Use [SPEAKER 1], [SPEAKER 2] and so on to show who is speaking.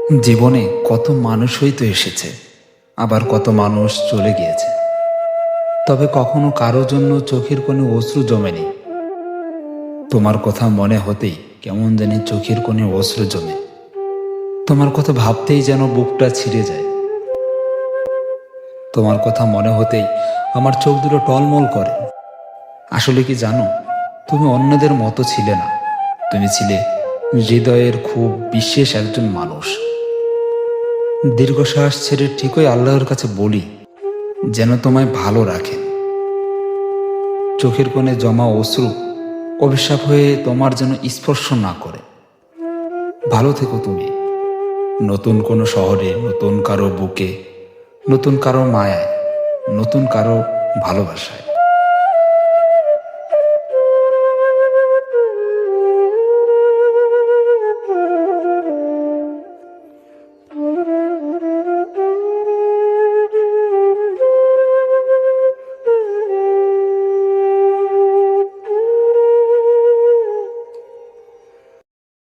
[SPEAKER 1] জীবনে কত মানুষই তো এসেছে, আবার কত মানুষ চলে গিয়েছে, তবে কখনো কারো জন্য চোখের কোণে অশ্রু জমেনি। তোমার কথা মনে হতেই কেমন জানি চোখের কোণে অশ্রু জমে। তোমার কথা ভাবতেই যেন বুকটা ছিঁড়ে যায়। তোমার কথা মনে হতেই আমার চোখ দুটো টলমল করে। আসলে কি জানো, তুমি অন্যদের মতো ছিলে না। তুমি ছিলে হৃদয়ের খুব বিশেষ একজন মানুষ। দীর্ঘশ্বাস ছেড়ে ঠিকই আল্লাহর কাছে বলি যেন তোমায় ভালো রাখেন। চোখের কোণে জমা অশ্রু অভিশাপ হয়ে তোমার যেন স্পর্শ না করে। ভালো থেকো তুমি, নতুন কোনো শহরে, নতুন কারো বুকে, নতুন কারো মায়ায়, নতুন কারো ভালোবাসায়।